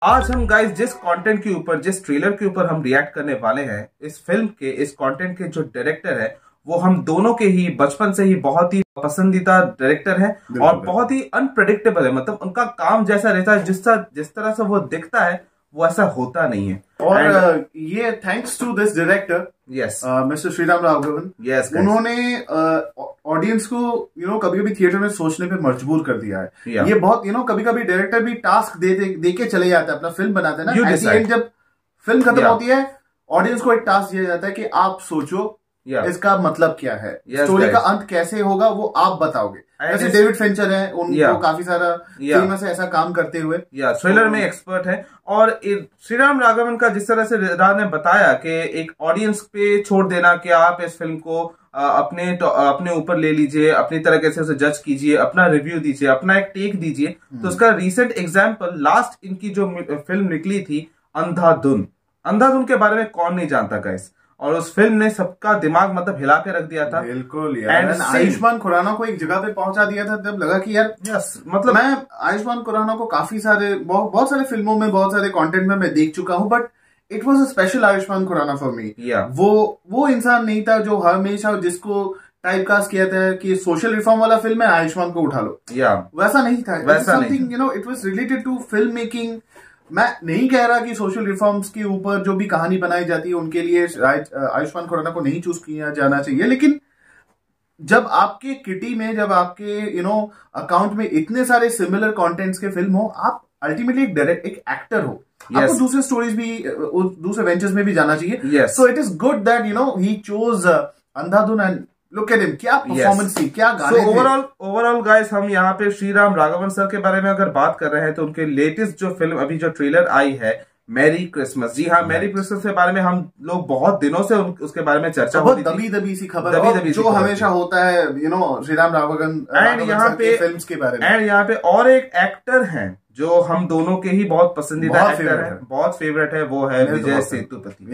आज हम गाइस जिस कंटेंट के ऊपर, जिस ट्रेलर के ऊपर हम रिएक्ट करने वाले हैं, इस फिल्म के, इस कंटेंट के जो डायरेक्टर है वो हम दोनों के ही बचपन से ही बहुत ही पसंदीदा डायरेक्टर है और बहुत ही अनप्रेडिक्टेबल है। मतलब उनका काम जैसा रहता है, जिस तरह से वो दिखता है वो ऐसा होता नहीं है। और ये thanks to this director, yes, mister Sriram Raghavan, yes, उन्होंने ऑडियंस को कभी कभी थिएटर में सोचने पे मजबूर कर दिया है। ये बहुत कभी कभी डायरेक्टर भी टास्क दे के चले जाता है, अपना फिल्म बनाते हैं ना, एट द एंड जब फिल्म खत्म होती है ऑडियंस को एक टास्क दिया जाता है कि आप सोचो इसका मतलब क्या है, स्टोरी का अंत कैसे होगा वो आप बताओगे। जैसे डेविड फिंचर है, उनको काफी सारा फेमस है ऐसा काम करते हुए, थ्रिलर में एक्सपर्ट है। और श्रीराम राघवन का जिस तरह से राज ने बताया कि एक ऑडियंस पे छोड़ देना कि आप इस फिल्म को अपने ऊपर ले लीजिए, अपनी तरीके से उसे जज कीजिए, अपना रिव्यू दीजिए, अपना एक टेक दीजिए। तो उसका रिसेंट एग्जाम्पल, लास्ट इनकी जो फिल्म निकली थी अंधाधुन, अंधाधुन के बारे में कौन नहीं जानता गाइस, और उस फिल्म ने सबका दिमाग मतलब हिला के रख दिया था। बिल्कुल यार, आयुष्मान खुराना को एक जगह पे पहुंचा दिया था, तब लगा कि यार मतलब मैं आयुष्मान खुराना को काफी सारे बहुत सारे फिल्मों में, बहुत सारे कंटेंट में मैं देख चुका हूं, but it was a special Ayushmann Khurrana for me. वो इंसान नहीं था जो हमेशा जिसको टाइप कास्ट किया था कि सोशल रिफॉर्म वाला फिल्म है, आयुष्मान को उठा लो, वैसा नहीं था। Something it was related to film making. मैं नहीं कह रहा कि सोशल रिफॉर्म्स के ऊपर जो भी कहानी बनाई जाती है उनके लिए आयुष्मान खुराना को नहीं चूज किया जाना चाहिए, लेकिन जब आपके किटी में, जब आपके अकाउंट में इतने सारे सिमिलर कंटेंट्स के फिल्म हो, आप अल्टीमेटली एक एक्टर हो, आपको दूसरे स्टोरीज भी, दूसरे वेंचर्स में भी जाना चाहिए। So it is good that he chose Andhadhun and look at him, क्या परफॉर्मेंस थी, क्या गाने थे। ओवरऑल गाइस, हम यहाँ पे श्रीराम राघवन सर के बारे में अगर बात कर रहे हैं तो उनके लेटेस्ट जो फिल्म अभी जो ट्रेलर आई है, मैरी क्रिसमस, जी हाँ, मैरी क्रिसमस के बारे में हम लोग बहुत दिनों से उसके बारे में चर्चा होती थी, दबी सी खबर जो हमेशा होता है श्रीराम राघवन एंड यहाँ पे फिल्म्स के बारे में। एंड यहाँ पे और एक एक्टर हैं जो हम दोनों के ही बहुत पसंदीदा एक्टर है, बहुत फेवरेट है, वो है विजय सेतुपति।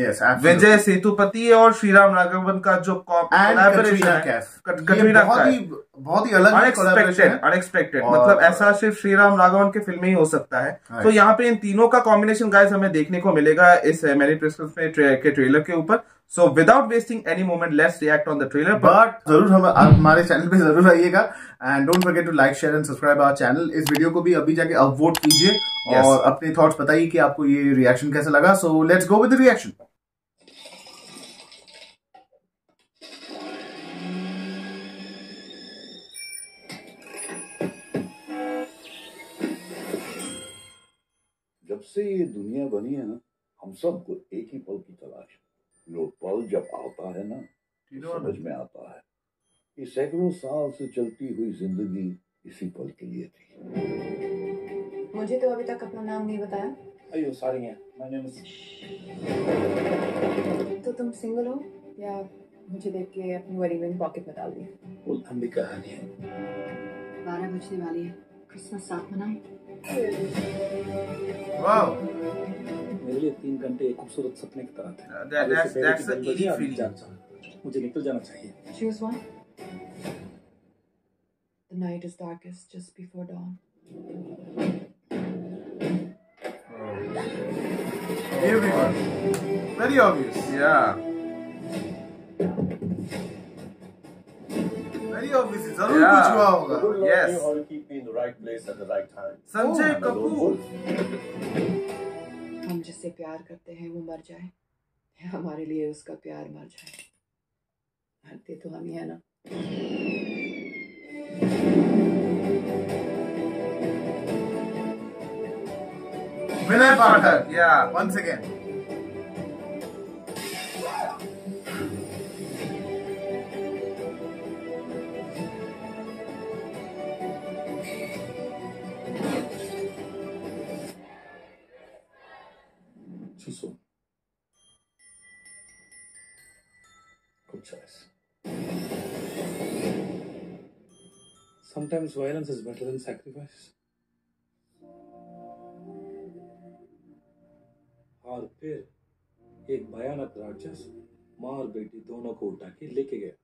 विजय सेतुपति और श्रीराम राघवन का जो कोलैबोरेशन है, कटरीना बहुत ही अलग, अनएक्सपेक्टेड, मतलब ऐसा सिर्फ श्रीराम राघवन के फिल्म में ही हो सकता है। तो यहाँ पे इन तीनों का कॉम्बिनेशन गाइस हमें देखने को मिलेगा इस मैरी क्रिसमस के ट्रेलर के ऊपर। So without wasting any moment, let's react on the trailer. But जरूर हमारे चैनल पे जरूर आइएगा, and don't forget to like, share and subscribe our channel. इस वीडियो को भी अभी जाके अपवोट कीजिए और अपने थॉट्स बताइए कि आपको ये रिएक्शन कैसा लगा। So let's go with the reaction. जब से ये दुनिया बनी है ना, हम सबको एक ही पल की तलाश है। वो पल जब आता है ना, समझ में आता है कि सैकड़ों साल से चलती हुई जिंदगी इसी पल के लिए थी। मुझे तो अभी तक अपना नाम नहीं बताया। अयो सॉरी है, माय नेम इज। तो तुम सिंगल हो या मुझे देख के अपनी वेडिंग रिंग पॉकेट में डाल दी? वो लंबी कहानी है। 12 बजने वाली है, क्रिसमस साथ मनाएं। वाओ, मेरे लिए 3 घंटे एक खूबसूरत सपने की तरह थे। That's the easy feeling. मुझे निकल जाना चाहिए। Choose one. The night is darkest just before dawn. Everyone, very obvious. Yeah. Very obvious. जरूर कुछ हुआ होगा। Yes. Or keep me in the right place at the right time. Sanjay Kapoor. हम जिससे प्यार करते हैं वो मर जाए, हमारे लिए उसका प्यार मर जाए, मरते तो हम ही है ना। विनय पाठक, yeah, once again. Suso. Good choice. Sometimes violence is better than sacrifice. और फिर एक भयानक राक्षस माँ और बेटी दोनों को उठा के लेके गया।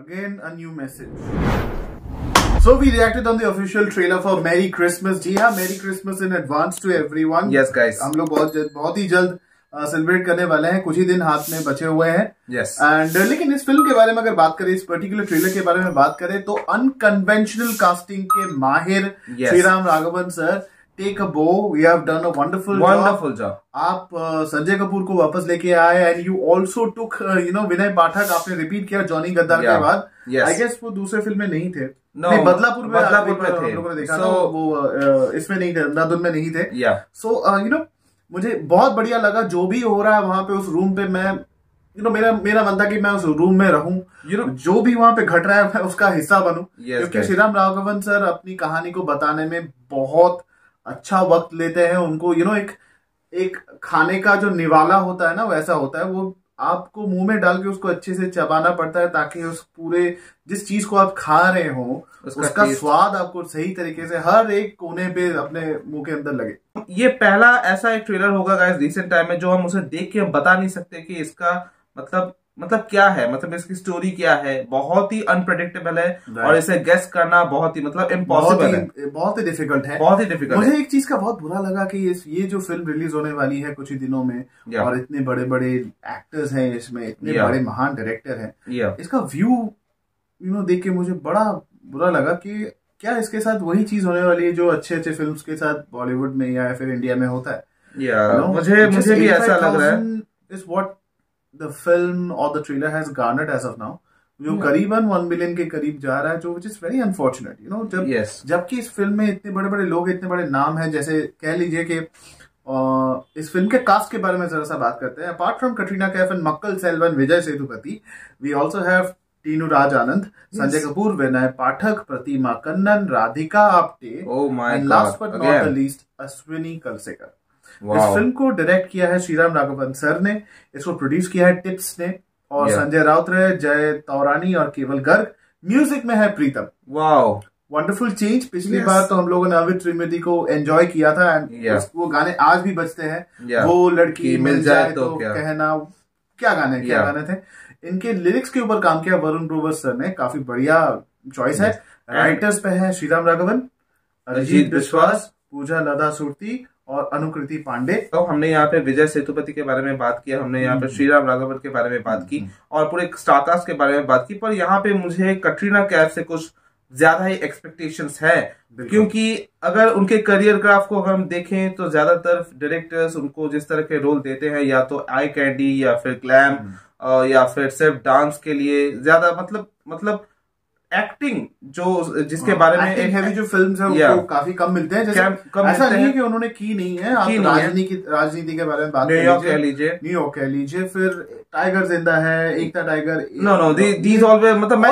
Again, a new message. So we reacted on the official trailer for Merry Christmas. जी हाँ, Merry Christmas in advance to everyone. Yes, guys. हम लोग बहुत ही जल्द सेलिब्रेट करने वाले हैं, कुछ ही दिन हाथ में बचे हुए हैं. Yes. एंड लेकिन इस फिल्म के बारे में अगर बात करें, इस पर्टिकुलर ट्रेलर के बारे में बात करें, तो अनकन्वेंशनल कास्टिंग के माहिर Shriram Raghavan sir, take a bow, we have done a wonderful job. आप संजय कपूर को वापस लेके आए and you also took Vinay Pathak आपने रिपीट किया जॉनी गद्दार के बाद. आई गेस वो दूसरे फिल्म में नहीं थे. नहीं, बदलापुर में थे. हम लोगों ने देखा. तो वो इसमें नहीं थे, अंधाधुन में नहीं थे. सो मुझे बहुत बढ़िया लगा जो भी हो रहा है वहां पे. उस रूम पे मैं मेरा मन था कि मैं उस रूम में रहूं. जो भी वहां पे घट रहा है मैं उसका हिस्सा बनूं. क्योंकि श्रीराम राघवन सर अपनी कहानी को बताने में बहुत अच्छा वक्त लेते हैं. उनको एक खाने का जो निवाला होता है ना, वैसा होता है. वो आपको मुंह में डाल के उसको अच्छे से चबाना पड़ता है ताकि उस पूरे जिस चीज को आप खा रहे हो उसका स्वाद आपको सही तरीके से हर एक कोने पे अपने मुंह के अंदर लगे. ये पहला ऐसा एक ट्रेलर होगा गाइस रिसेंट टाइम में जो हम उसे देख के हम बता नहीं सकते कि इसका मतलब क्या है, मतलब इसकी स्टोरी क्या है. बहुत ही अनप्रेडिक्टेबल है और इसे गेस करना बहुत ही इम्पॉसिबल है, बहुत ही डिफिकल्ट है. मुझे एक चीज का बहुत बुरा लगा कि ये जो फिल्म रिलीज होने वाली है कुछ ही दिनों में, और इतने बड़े बड़े एक्टर्स हैं इसमें, इतने बड़े महान डायरेक्टर हैं, इसका व्यू देख के मुझे बड़ा बुरा लगा कि क्या इसके साथ वही चीज होने वाली है जो अच्छे अच्छे फिल्म्स के साथ बॉलीवुड में या फिर इंडिया में होता है. मुझे भी ऐसा लग रहा है. Is what the film or the trailer has garnered as of now, जो करीबन 1 मिलियन के करीब जा रहा है, जो which is very unfortunate. जबकि इस फिल्म में इतने बड़े बड़े लोग, इतने बड़े नाम हैं. जैसे कह लीजिए कि इस फिल्म के कास्ट के बारे में जरा सा बात करते हैं. Apart from Katrina Kaif and Makkal Selvan, Vijay Sethupathi, we also have Tinnu Raj Anand, Sanjay Kapoor, Vinay Pathak, Pratima Kannan, Radhika Apte, and last but not the least Ashwini Kalsekar. इस फिल्म को डायरेक्ट किया है श्रीराम राघवन सर ने, इसको प्रोड्यूस किया है टिप्स ने, और संजय राउत, जय तौरानी और केवल गर्ग. म्यूजिक में है प्रीतम. Wow, wonderful change. पिछली बार तो हम लोगों ने अमित त्रिवेदी को एंजॉय किया था एंड वो गाने आज भी बजते हैं. वो लड़की मिल जाए तो कहना, क्या गाने थे. इनके लिरिक्स के ऊपर काम किया वरुण ग्रोवर सर ने, काफी बढ़िया चॉइस है. राइटर्स पे है श्रीराम राघवन, अरिजीत विश्वास, पूजा लता सुरती और अनुकृति पांडे. तो हमने यहाँ पे विजय सेतुपति के बारे में बात किया, हमने यहाँ पे श्रीराम राघवन के बारे में बात की और पूरे स्टारकास्ट के बारे में बात की. पर यहाँ पे मुझे कटरीना कैफ से कुछ ज्यादा ही एक्सपेक्टेशंस है, क्योंकि अगर उनके करियर ग्राफ को अगर हम देखें तो ज्यादातर डायरेक्टर्स उनको जिस तरह के रोल देते हैं, या तो आई कैंडी या फिर ग्लैम या फिर सिर्फ डांस के लिए ज्यादा, मतलब एक्टिंग जो जिसके बारे में एक्टिंग हैवी जो फिल्म्स हैं उनको काफी कम मिलते हैं. जैसे ऐसा नहीं है कि उन्होंने की नहीं है. आप राजनीति के बारे में बात कह न्यूयॉर्क कह लीजिए, फिर टाइगर जिंदा है, एकता टाइगर. नो दीज ऑलवेज, मतलब मैं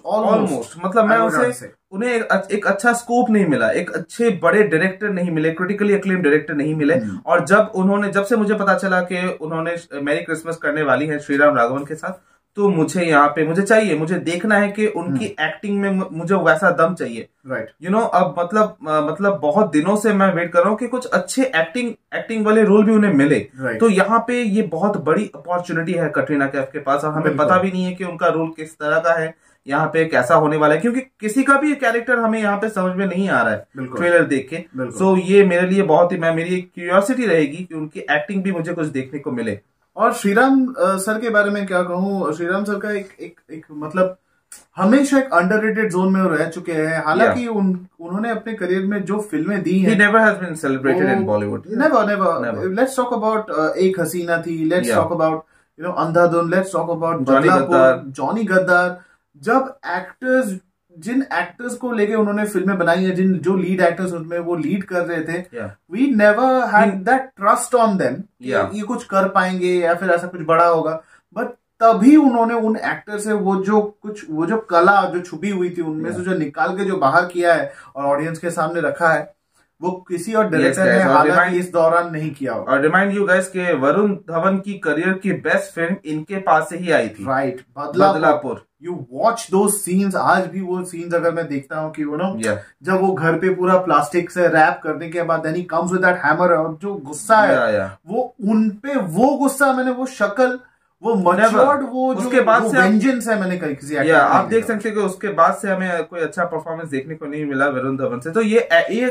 ऑलमोस्ट मतलब मैं उन्हें एक अच्छा स्कोप नहीं मिला, एक अच्छे बड़े डायरेक्टर नहीं मिले, क्रिटिकली अक्लेम डायरेक्टर नहीं मिले. और जब से मुझे पता चला कि उन्होंने मैरी क्रिसमस करने वाली है श्रीराम राघवन के साथ, तो मुझे यहाँ पे मुझे देखना है कि उनकी एक्टिंग में मुझे वैसा दम चाहिए. राइट. अब मतलब बहुत दिनों से मैं वेट कर रहा हूँ कि कुछ अच्छे एक्टिंग वाले रोल भी उन्हें मिले. तो यहाँ पे ये बहुत बड़ी अपॉर्चुनिटी है कटरीना कैफ के पास, और हमें पता भी नहीं है कि उनका रोल किस तरह का है, यहाँ पे कैसा होने वाला है, क्योंकि किसी का भी कैरेक्टर हमें यहाँ पे समझ में नहीं आ रहा है ट्रेलर देख के. सो ये मेरे लिए बहुत ही, मेरी क्यूरियोसिटी रहेगी कि उनकी एक्टिंग भी मुझे कुछ देखने को मिले. और श्रीराम सर के बारे में क्या कहूँ, श्रीराम सर का एक मतलब हमेशा एक अंडररेटेड जोन में रह चुके हैं. हालांकि उन्होंने अपने करियर में जो फिल्में दी हैं, he never has been celebrated in Bollywood. Never. Let's talk about एक हसीना थी. Let's talk about Andhadhun. Let's talk about Johnny गद्दार. जब जिन एक्टर्स को लेके उन्होंने फिल्में बनाई है, जो लीड एक्टर्स उनमें वो लीड कर रहे थे, we never had that trust on them, ये कुछ कर पाएंगे या फिर ऐसा कुछ बड़ा होगा. बट तभी उन्होंने उन एक्टर से वो जो कला जो छुपी हुई थी उनमें से जो निकाल के जो बाहर किया है और ऑडियंस के सामने रखा है, वो किसी और डायरेक्टर ने हालांकि इस दौरान नहीं किया होगा. और रिमाइंड यू गाइस के वरुण धवन की करियर की बेस्ट फिल्म इनके पास से ही आई थी. राइट. बदलापुर. यू वॉच दो सीन्स. आज भी वो सीन्स अगर मैं देखता हूँ कि जब वो घर पे पूरा प्लास्टिक से रैप करने के बाद then he comes with that hammer, और जो गुस्सा है वो उनपे, वो गुस्सा मैंने वो शक्ल, वो matured, वो उसके बाद से वेंजेंस है, मैंने कहीं किसी आप देख सकते हैं कि उसके बाद से हमें कोई अच्छा परफॉर्मेंस देखने को नहीं मिला वरुण धवन से। तो ये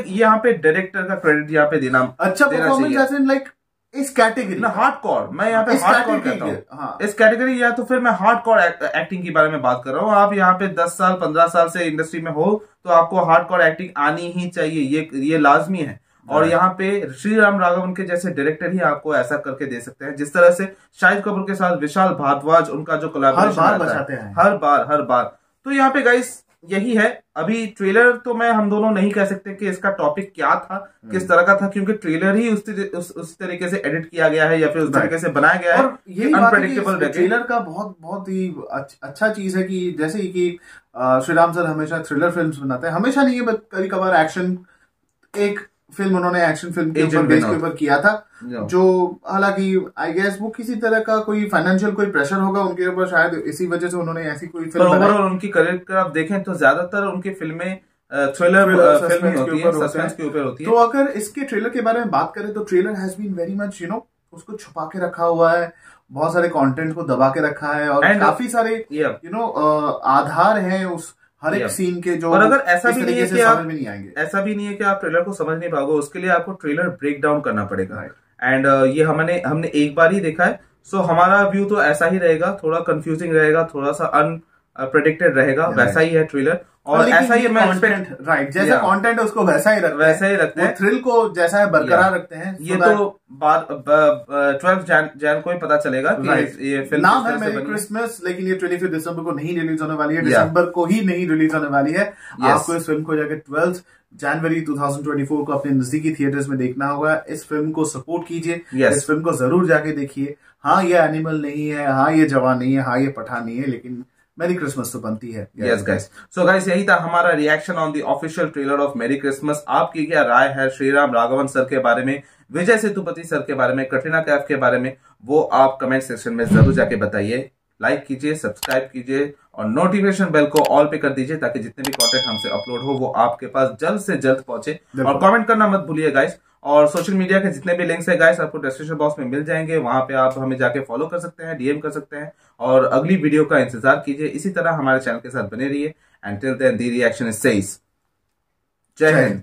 यहाँ पे डायरेक्टर का क्रेडिट यहाँ पे देना अच्छा परफॉर्मेंस एज इन लाइक इस कैटेगरी ना हार्डकोर, मैं यहाँ पे हार्डकोर कहता हूँ। हाँ। इस कैटेगरी, या तो फिर मैं हार्डकोर एक्टिंग के बारे में बात कर रहा हूँ। आप यहाँ पे 10 साल 15 साल से इंडस्ट्री में हो तो आपको हार्डकोर एक्टिंग आनी ही चाहिए, ये लाजमी है। और यहाँ पे श्रीराम राघवन के जैसे डायरेक्टर ही आपको ऐसा करके दे सकते हैं। जिस तरह से शाहिद कपूर के साथ विशाल भारद्वाज, उनका जो कोलैबोरेशन हर बार। तो यहाँ पे गाइस यही है। अभी ट्रेलर तो हम दोनों नहीं कह सकते कि इसका टॉपिक क्या था, किस तरह का था, क्योंकि ट्रेलर ही उस तरीके से एडिट किया गया है या फिर उस तरीके से बनाया गया है। ये अनप्रेडिक्टेबल ट्रेलर का बहुत ही अच्छा चीज है कि जैसे कि श्रीराम सर हमेशा थ्रिलर फिल्म्स बनाते हैं, हमेशा नहीं है, कभी कभार एक्शन, एक फिल्म उन्होंने एक्शन फिल्म के ऊपर किया था, जो हालांकि आई गेस वो किसी तरह का कोई फाइनेंशियल कोई प्रेशर होगा उनके ऊपर, शायद इसी वजह से उन्होंने ऐसी कोई फिल्म बनाई। और उनकी करियर का आप देखें तो ज्यादातर उनकी फिल्में थ्रिलर फिल्म होती है, सस्पेंस के ऊपर होती है। तो अगर इसके ट्रेलर के बारे में बात करें तो trailer has been very much उसको छुपा के रखा हुआ है, बहुत सारे कंटेंट को दबा के रखा है, और काफी सारे आधार हैं उस हर एक सीन के, जो और अगर ऐसा भी नहीं है कि आप नहीं आएंगे, ऐसा भी नहीं है कि आप ट्रेलर को समझ नहीं पाओगे, उसके लिए आपको ट्रेलर ब्रेक डाउन करना पड़ेगा। एंड ये हमने एक बार ही देखा है, सो हमारा व्यू तो ऐसा ही रहेगा, थोड़ा कंफ्यूजिंग रहेगा, थोड़ा सा अनप्रेडिक्टेड रहेगा, वैसा ही है ट्रेलर। और ऐसा ही मैं एक्सपेक्ट, राइट, जैसा कंटेंट है उसको वैसा ही रखते हैं, थ्रिल को जैसा है बरकरार रखते हैं। ये तो 12 जैन को ही पता चलेगा कि ये फिल्म नाम है मेरी क्रिसमस, लेकिन ये 25 दिसंबर को नहीं रिलीज होने वाली है, दिसंबर को ही नहीं रिलीज होने वाली है। आपको इस फिल्म को जाकर 12 जनवरी 2024 को अपने नजदीकी थिएटर्स में देखना होगा। इस फिल्म को सपोर्ट कीजिए, इस फिल्म को जरूर जाके देखिए। हाँ ये एनिमल नहीं है, हाँ ये जवान नहीं है, हाँ ये पठान नहीं है, लेकिन मेरी क्रिसमस तो बनती है। यस गाइस, सो गाइस यही था हमारा reaction on the official trailer of मेरी क्रिसमस। आपकी क्या राय है श्रीराम राघवन सर के बारे में, विजय सेतुपति सर के बारे में, कटरीना कैफ के बारे में, वो आप कमेंट सेक्शन में जरूर जाके बताइए। लाइक कीजिए, सब्सक्राइब कीजिए और नोटिफिकेशन बेल को ऑल पे कर दीजिए ताकि जितने भी कंटेंट हमसे अपलोड हो वो आपके पास जल्द से जल्द पहुंचे। और कमेंट करना मत भूलिए गाइस। और सोशल मीडिया के जितने भी लिंक्स है गाइस आपको डिस्क्रिप्शन बॉक्स में मिल जाएंगे, वहां पे आप हमें जाके फॉलो कर सकते हैं, डीएम कर सकते हैं और अगली वीडियो का इंतजार कीजिए। इसी तरह हमारे चैनल के साथ बने रहिए। And till then the reaction is says, जय हिंद।